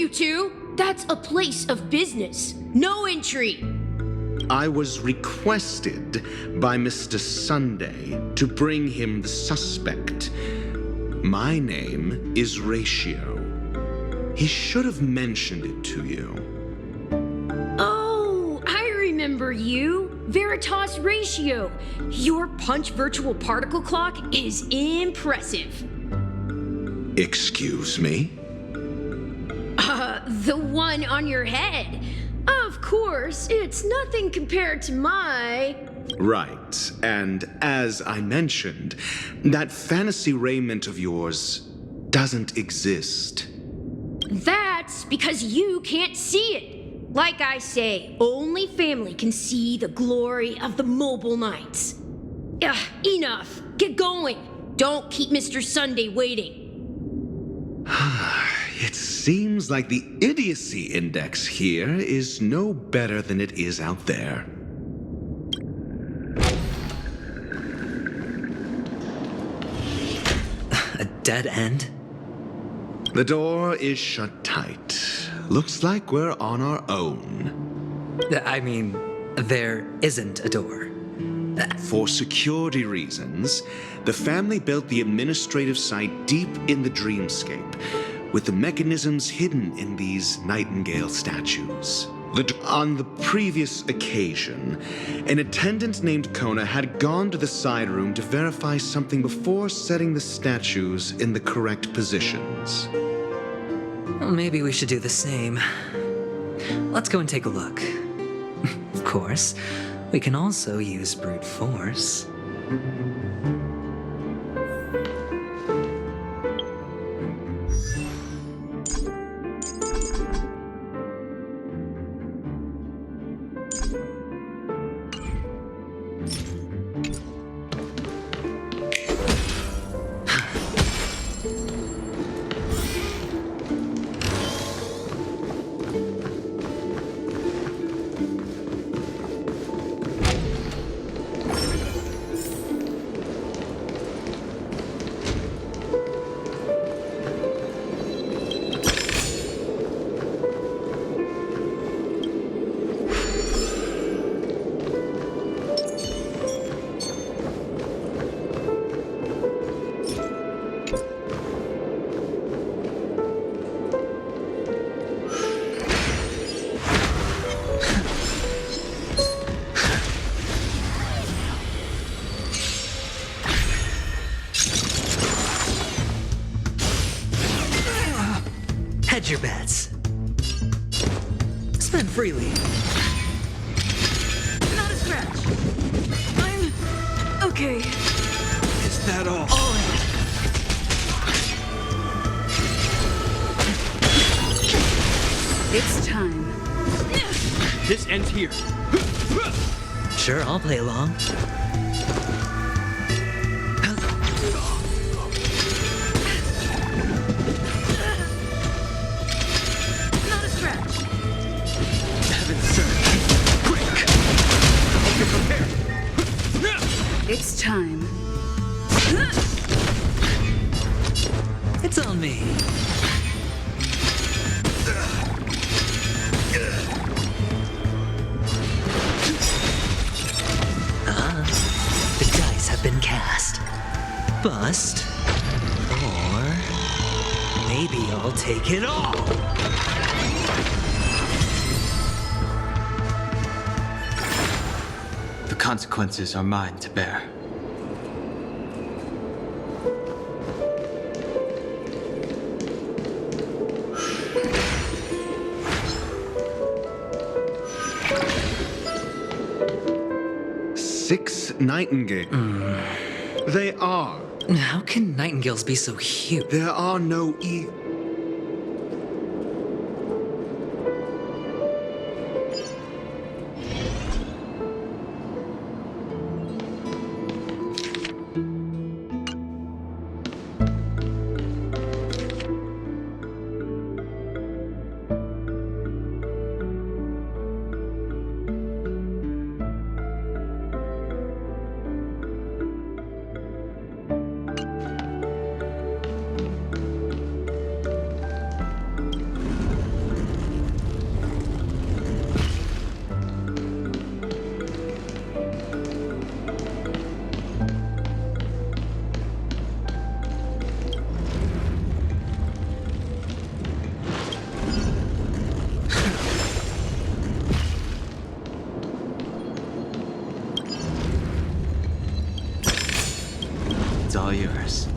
you two. That's a place of business. No entry. I was requested by Mr. Sunday to bring him the suspect. My name is Ratio. He should have mentioned it to you. Oh, I remember you. Veritas Ratio. Your punch virtual particle clock is impressive. Excuse me? The one on your head. Of course, it's nothing compared to my... Right, and as I mentioned, that fantasy raiment of yours doesn't exist. That's because you can't see it. Like I say, only family can see the glory of the mobile nights. Enough. Get going. Don't keep Mr. Sunday waiting. It seems like the idiocy index here is no better than it is out there. A dead end? The door is shut tight. Looks like we're on our own. I mean, there isn't a door. For security reasons, the family built the administrative site deep in the dreamscape, with the mechanisms hidden in these nightingale statues. On the previous occasion, an attendant named Kona had gone to the side room to verify something before setting the statues in the correct positions. Well, maybe we should do the same. Let's go and take a look. Of course, we can also use brute force. Hedge your bets. Spend freely. Not a scratch. I'm okay. Is that all? All in. It's time. This ends here. Sure, I'll play along. Not a scratch. Heaven surge. Quick! Hope you're prepared. It's time. It's on me. The dice have been cast. Bust. Or maybe I'll take it all. The consequences are mine to bear. Six nightingales. They are. How can nightingales be so huge? There are no It's all yours.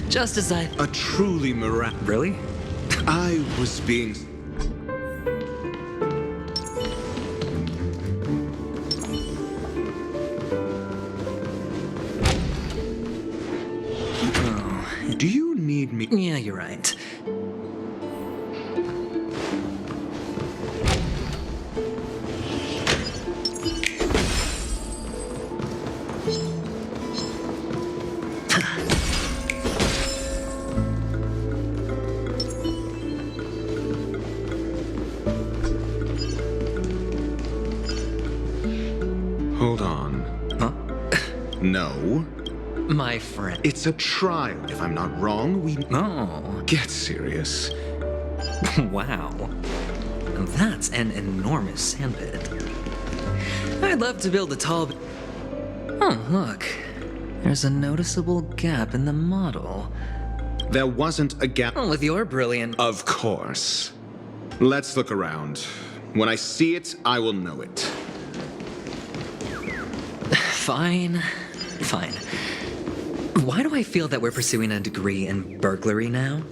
Just as I... A truly miraculous. Really? I was being. Do you need me? Yeah, you're right. Hold on. Huh? No. My friend. It's a trial. If I'm not wrong, we. Oh, Get serious. wow. That's an enormous sandpit. I'd love to build a tall... Oh, look. There's a noticeable gap in the model. There wasn't a gap. Well, with your brilliant... Of course. Let's look around. When I see it, I will know it. Fine. Fine. Why do I feel that we're pursuing a degree in burglary now?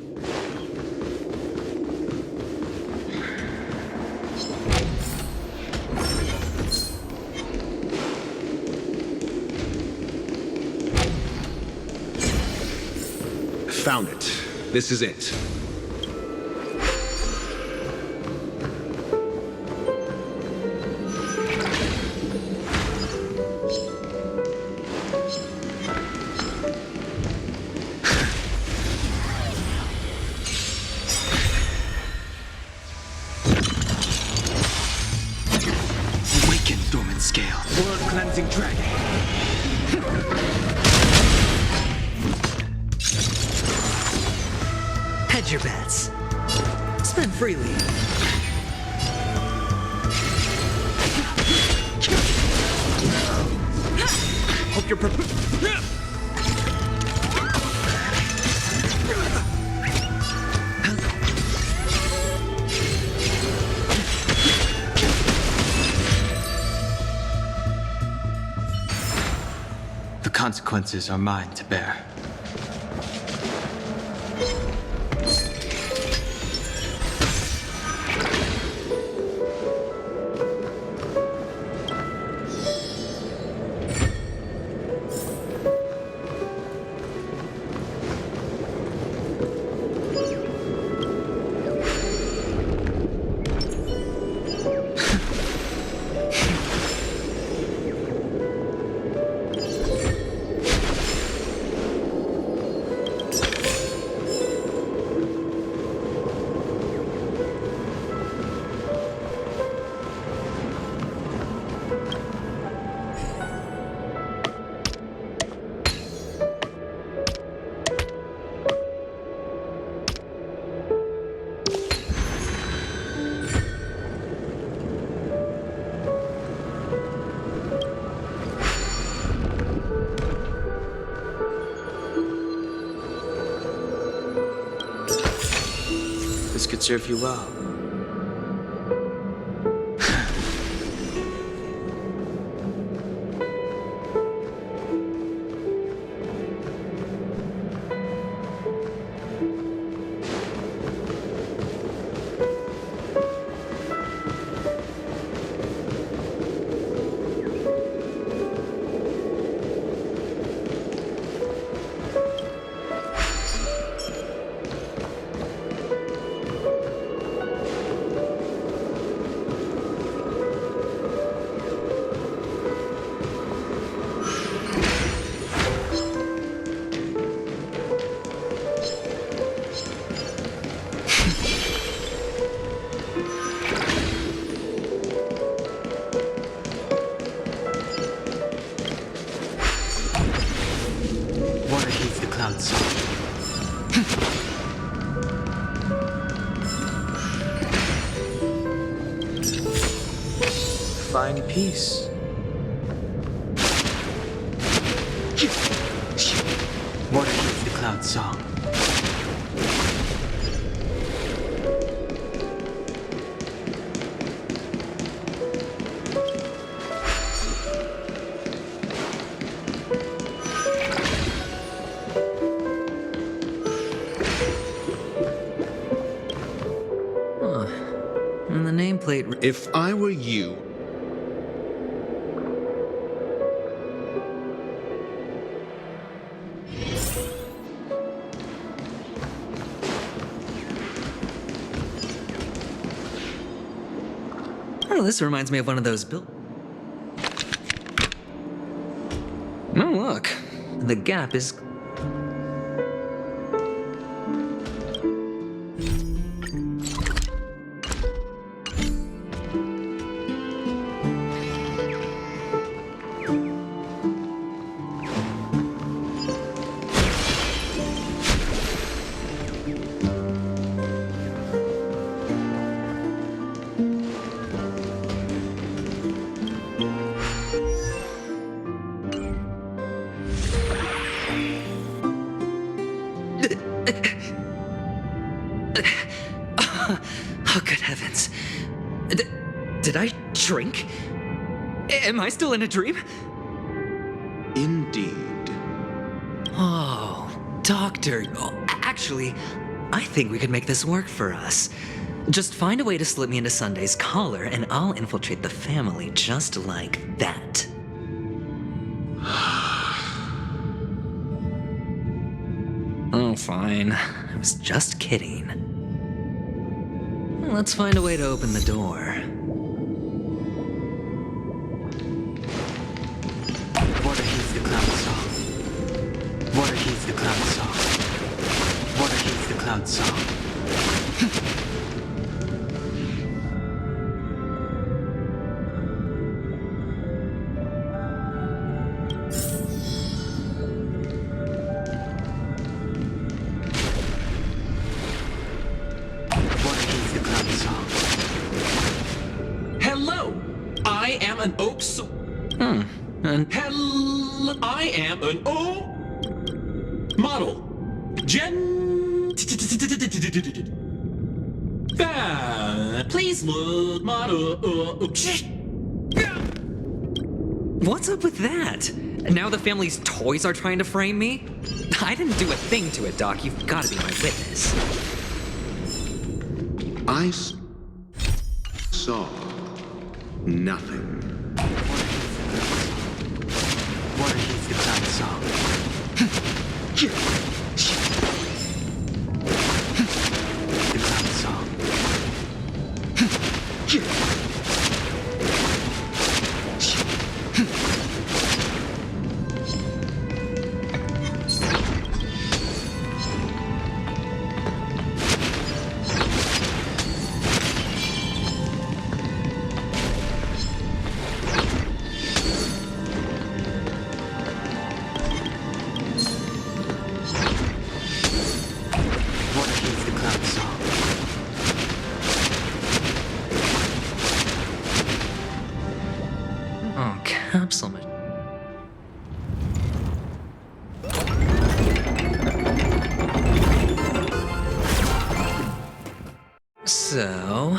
Found it. This is it. Awaken, dormant scale. Blood cleansing dragon. Hedge your bets. Spend freely. Hope you're prepared. The consequences are mine to bear. This could serve you well. find peace. Water heeds the cloud's song. And the nameplate. If I were you, Oh, this reminds me of one of those Oh, look. The gap is. Oh, good heavens. Did I drink? Am I still in a dream? indeed. Oh, Doctor. Oh, actually, I think we could make this work for us. Just find a way to slip me into Sunday's collar, and I'll infiltrate the family just like that. Oh, fine. I was just kidding. Let's find a way to open the door. Water heeds the cloud's song. Water heeds the cloud's song. Water heeds the cloud's song. Water heeds the cloud's song. Hello, I am an oak. And I am an O model. Please look model. what's up with that? Now the family's toys are trying to frame me? I didn't do a thing to it, Doc. You've got to be my witness. I saw nothing. Water heeds the cloud's song. The cloud's song. Water heeds the cloud's song. Oh, capsule. So,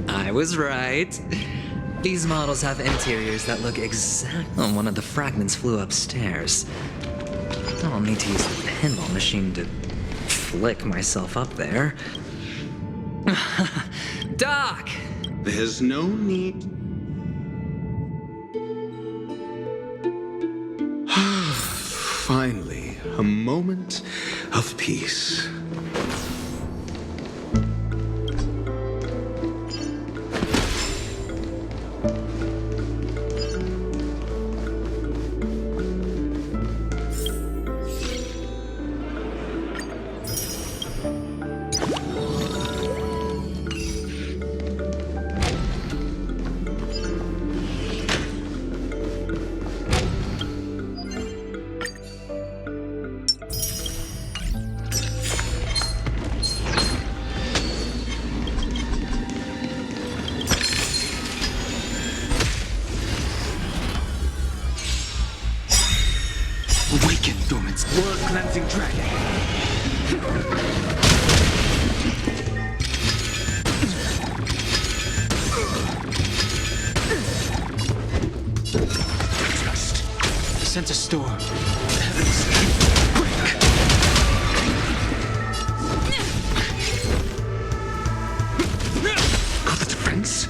I was right. These models have interiors that look exact. Oh, one of the fragments flew upstairs. I'll need to use the pinball machine to flick myself up there. Doc! There's no need. Finally, a moment of peace. sense a storm. Heavens, break! Got the defense?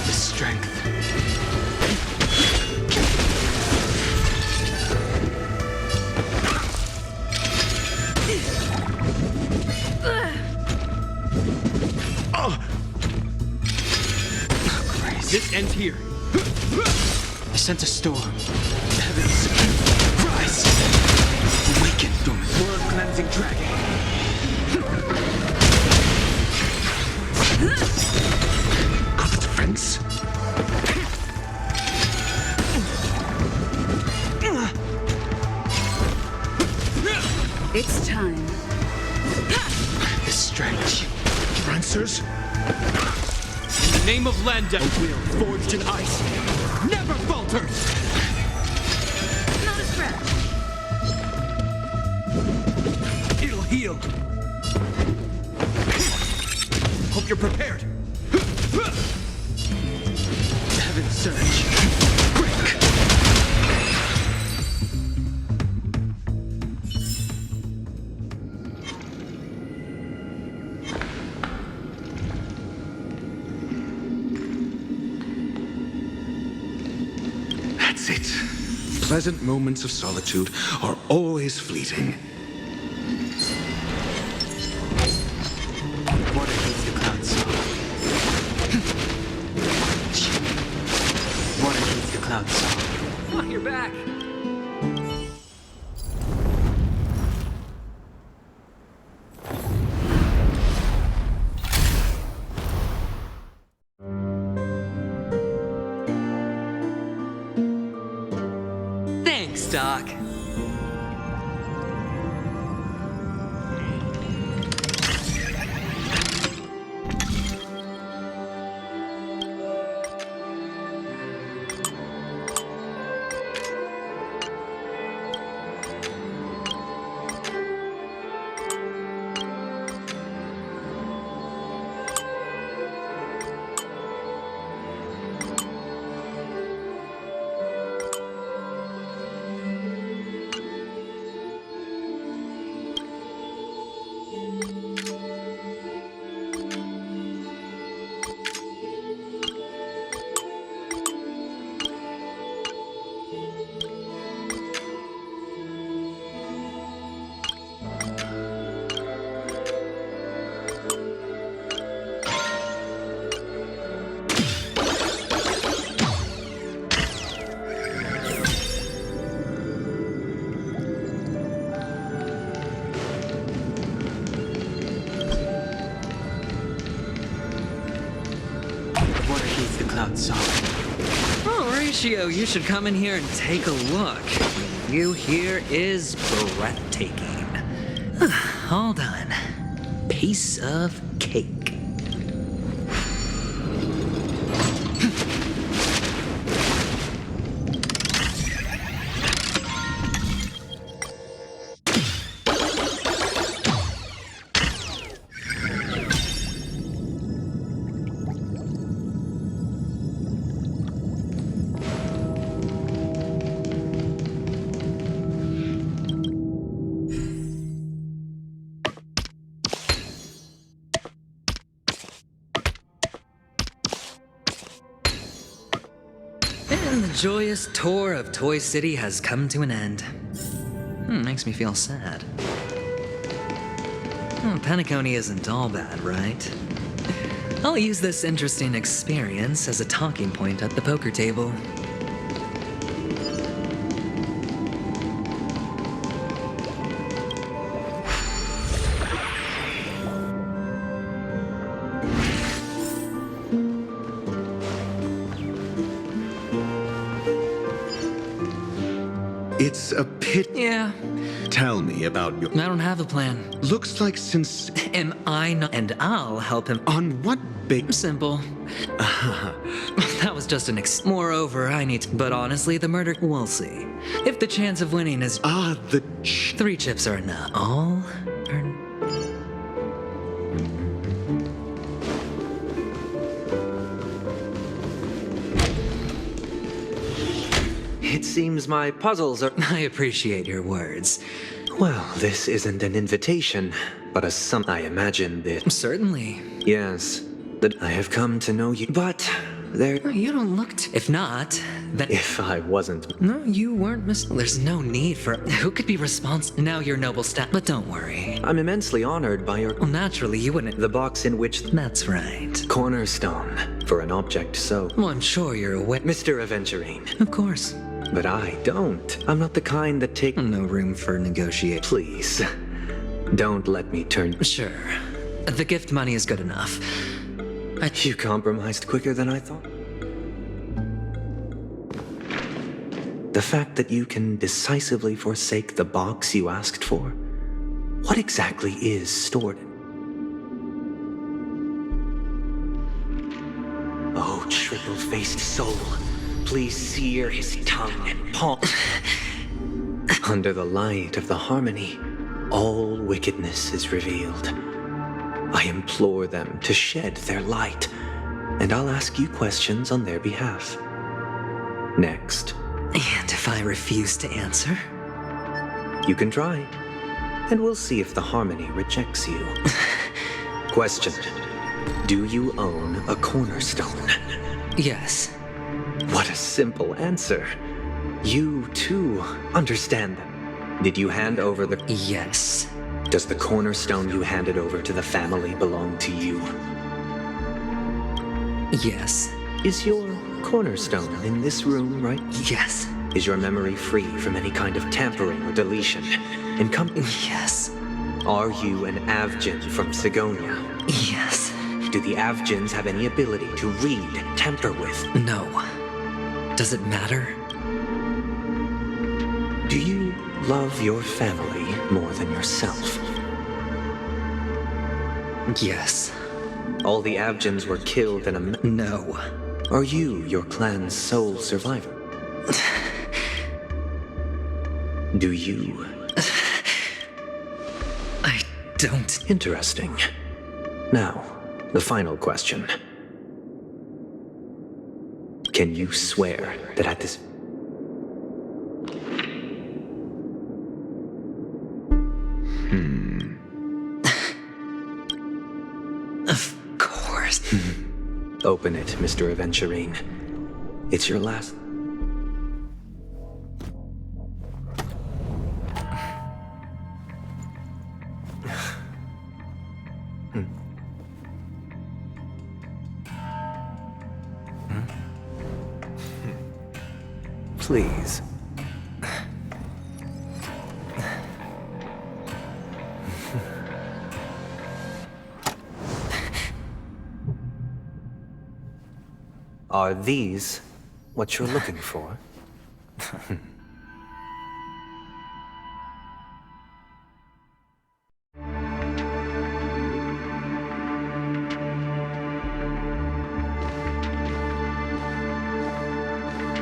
The strength. This ends here. I sense a storm. Heavens, rise! Awaken, dormant blood-cleansing dragon. Got the defense? It's time. The strength. Lancers? In the name of Landa, a will forged in ice never falters! Not a scratch. It'll heal. Hope you're prepared. Heaven surge. Break! That's it. Pleasant moments of solitude are always fleeting. Water heeds the cloud song. Water heeds the cloud song. Oh, you're back. Thanks, Doc. Water heeds the cloud song. Oh, Ratio, you should come in here and take a look. The view here is breathtaking. All done. Piece of cake. And the joyous tour of Toy City has come to an end. Makes me feel sad. Penacony isn't all bad, right? I'll use this interesting experience as a talking point at the poker table. It's a pit. Yeah, Tell me about your... I don't have a plan. Looks like since... Am I not? And I'll help him. On what big... Simple. That was just an Moreover, I need to... But honestly, the murder... We'll see. If the chance of winning is... the... 3 chips are enough. All... Or... seems my puzzles are... I appreciate your words. Well, this isn't an invitation, but a I imagine that... Certainly. Yes, that I have come to know you, but there... You don't look If not, then... If I wasn't... No, you weren't There's no need for... Who could be responsible? Now you're noble staff. But don't worry. I'm immensely honored by your... Well, naturally, you wouldn't... The box in which... That's right. Cornerstone, for an object so... Well, I'm sure you're aware... Mr. Aventurine. Of course. But I don't. I'm not the kind that take... No room for negotiate. Please, don't let me turn... Sure. The gift money is good enough. You compromised quicker than I thought. The fact that you can decisively forsake the box you asked for, what exactly is stored in? Oh, triple-faced soul, please sear his tongue and palm. Under the light of the harmony, all wickedness is revealed. I implore them to shed their light, and I'll ask you questions on their behalf. Next. And if I refuse to answer? You can try, and we'll see if the harmony rejects you. Question. Do you own a cornerstone? Yes. What a simple answer. You, too, understand them. Did you hand over the... Yes. Does the cornerstone you handed over to the family belong to you? Yes. Is your cornerstone in this room, right? Yes. Is your memory free from any kind of tampering or deletion? Yes. Are you an Avgin from Sigonia? Yes. Do the Avgins have any ability to read, tamper with? No. Does it matter? Do you love your family more than yourself? Yes. All the Avgins were killed in a... No. Are you your clan's sole survivor? Do you? I don't. Interesting. Now, the final question. Can you swear that at this... Of course. Open it, Mr. Aventurine. It's your last... Please. Are these what you're looking for?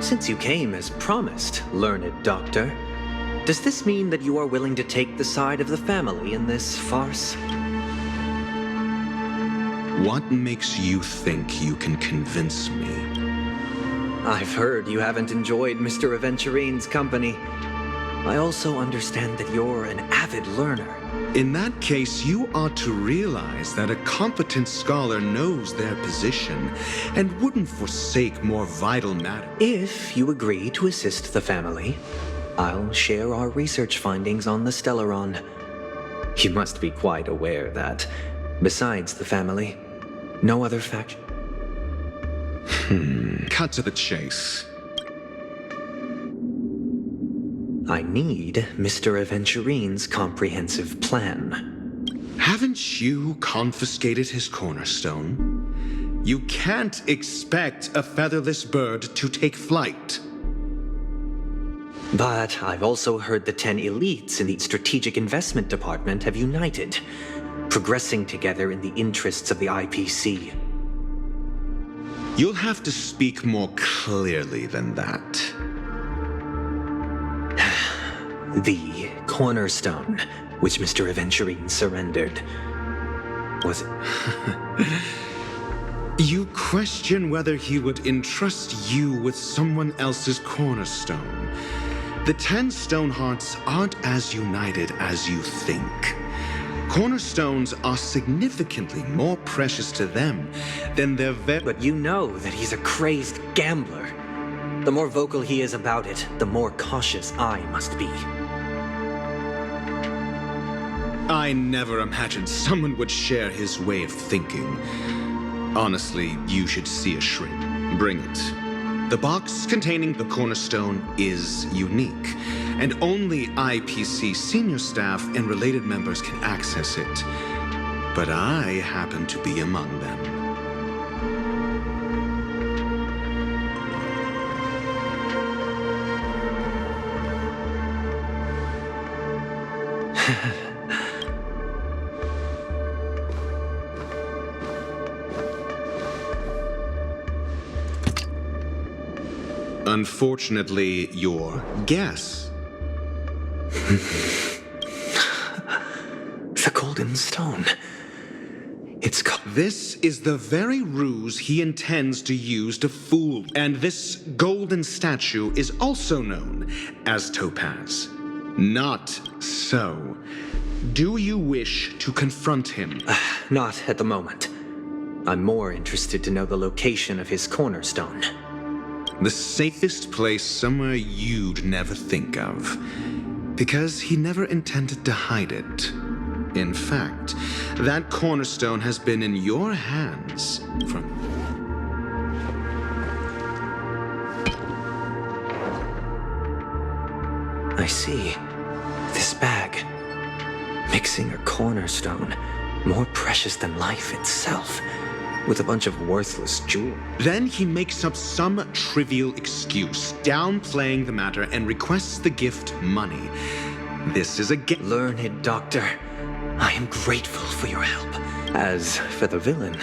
Since you came as promised, learned doctor, does this mean that you are willing to take the side of the family in this farce? What makes you think you can convince me? I've heard you haven't enjoyed Mr. Aventurine's company. I also understand that you're an avid learner. In that case, you ought to realize that a competent scholar knows their position and wouldn't forsake more vital matter. If you agree to assist the family, I'll share our research findings on the Stellaron. You must be quite aware that, besides the family, no other faction... Cut to the chase. I need Mr. Aventurine's comprehensive plan. Haven't you confiscated his cornerstone? You can't expect a featherless bird to take flight. But I've also heard the 10 elites in the Strategic Investment Department have united, progressing together in the interests of the IPC. You'll have to speak more clearly than that. The cornerstone, which Mr. Aventurine surrendered, was it? You question whether he would entrust you with someone else's cornerstone. The 10 Stonehearts aren't as united as you think. Cornerstones are significantly more precious to them than their But you know that he's a crazed gambler. The more vocal he is about it, the more cautious I must be. I never imagined someone would share his way of thinking. Honestly, you should see a shrink. Bring it. The box containing the cornerstone is unique, and only IPC senior staff and related members can access it. But I happen to be among them. Unfortunately, your guess. The Golden Stone. It's This is the very ruse he intends to use to fool. And this golden statue is also known as Topaz. Not so. Do you wish to confront him? Not at the moment. I'm more interested to know the location of his cornerstone. The safest place somewhere you'd never think of. Because he never intended to hide it. In fact, that cornerstone has been in your hands from... I see. This bag. Mixing a cornerstone, more precious than life itself, with a bunch of worthless jewels. Then he makes up some trivial excuse, downplaying the matter, and requests the gift money. This is a Learned doctor, I am grateful for your help. As for the villain,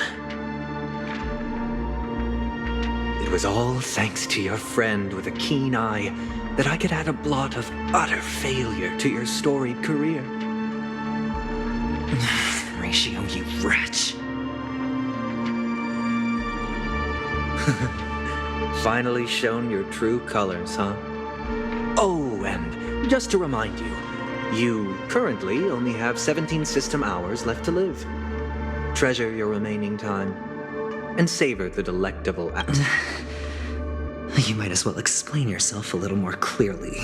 it was all thanks to your friend with a keen eye that I could add a blot of utter failure to your storied career. Ratio, you wretch. Finally shown your true colors, huh? Oh, and just to remind you, you currently only have 17 system hours left to live. Treasure your remaining time, and savor the delectable act. You might as well explain yourself a little more clearly.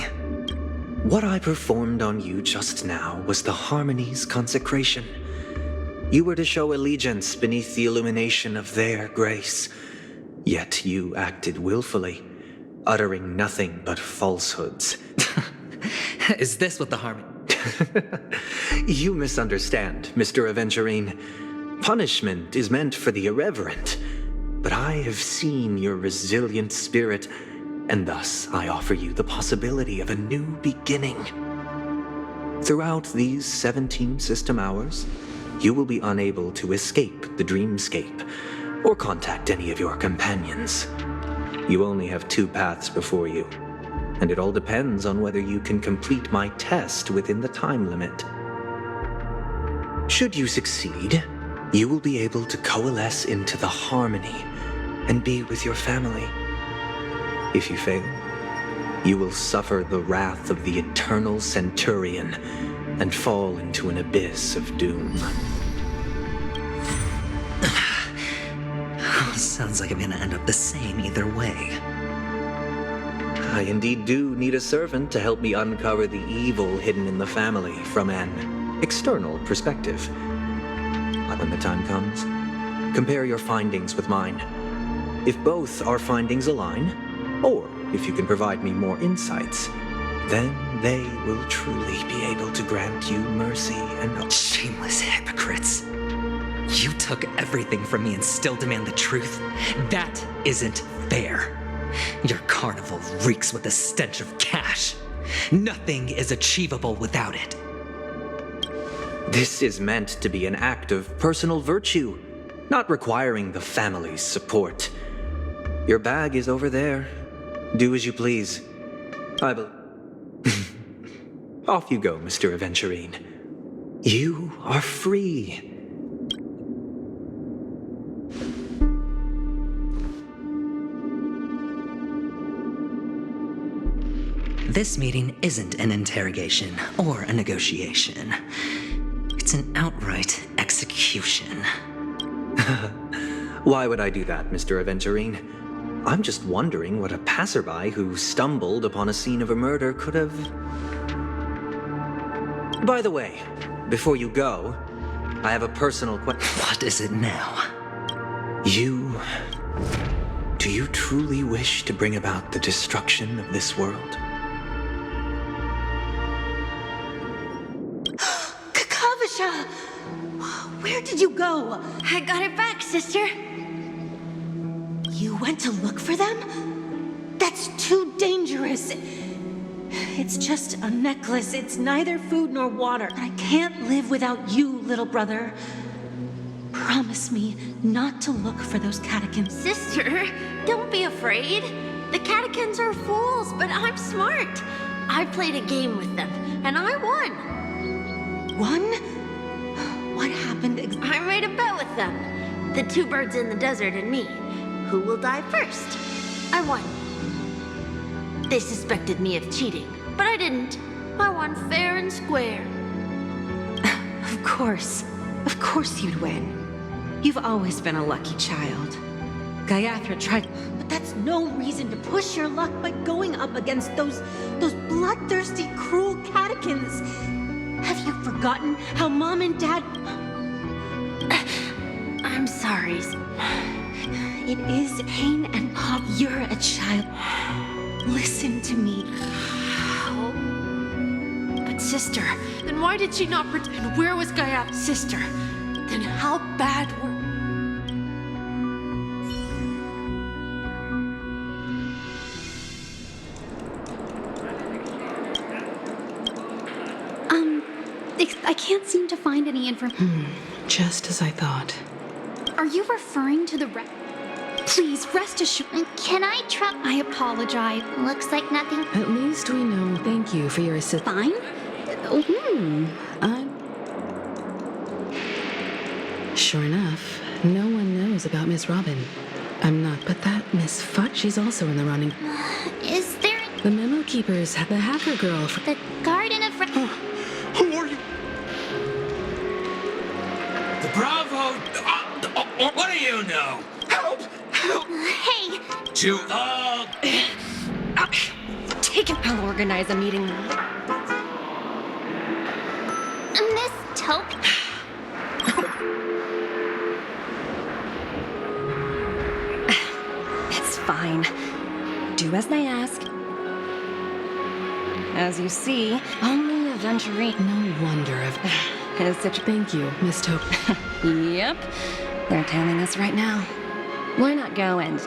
What I performed on you just now was the Harmony's consecration. You were to show allegiance beneath the illumination of their grace. Yet you acted willfully, uttering nothing but falsehoods. Is this what the Harmony... You misunderstand, Mr. Aventurine. Punishment is meant for the irreverent. But I have seen your resilient spirit, and thus I offer you the possibility of a new beginning. Throughout these 17 system hours, you will be unable to escape the dreamscape, or contact any of your companions. You only have 2 paths before you, and it all depends on whether you can complete my test within the time limit. Should you succeed, you will be able to coalesce into the Harmony and be with your family. If you fail, you will suffer the wrath of the eternal Centurion and fall into an abyss of doom. Sounds like I'm gonna end up the same either way. I indeed do need a servant to help me uncover the evil hidden in the family from an external perspective. But when the time comes, compare your findings with mine. If both our findings align, or if you can provide me more insights, then they will truly be able to grant you mercy and... Shameless hypocrites. You took everything from me and still demand the truth? That isn't fair. Your carnival reeks with the stench of cash. Nothing is achievable without it. This is meant to be an act of personal virtue, not requiring the family's support. Your bag is over there. Do as you please. Off you go, Mr. Aventurine. You are free. This meeting isn't an interrogation or a negotiation. It's an outright execution. Why would I do that, Mr. Aventurine? I'm just wondering what a passerby who stumbled upon a scene of a murder could have... By the way, before you go, I have a personal question. What is it now? Do you truly wish to bring about the destruction of this world? Kakavasha! Where did you go? I got it back, sister. You went to look for them? That's too dangerous. It's just a necklace. It's neither food nor water. I can't live without you, little brother. Promise me not to look for those catechins. Sister, don't be afraid. The catechins are fools, but I'm smart. I played a game with them, and I won. Won? What happened I made a bet with them. The two birds in the desert and me. Who will die first? I won. They suspected me of cheating, but I didn't. I won fair and square. Of course you'd win. You've always been a lucky child. Gayatri tried, but that's no reason to push your luck by going up against those bloodthirsty, cruel catechins. Have you forgotten how Mom and Dad... I'm sorry. It is pain and pop. You're a child. Listen to me. But sister, then why did she not pretend? Where was Gayatri? Sister, then how bad were... I can't seem to find any information. Just as I thought. Are you referring to the Please, rest assured. Can I try? I apologize. Looks like nothing. At least we know. Thank you for your assistance. Fine? Sure enough, no one knows about Miss Robin. I'm not, but that Miss Fudge, she's also in the running. Is there The memo keepers, the hacker girl. the Garden of... Who are you? The Bravo. What do you know? Help! Help! Hey, To Take it. I'll organize a meeting. Miss Taupe. It's fine. Do as they ask. As you see, only Aventurine No wonder is such... Thank you, Miss Taupe. Yep. They're tailing us right now. Why not go and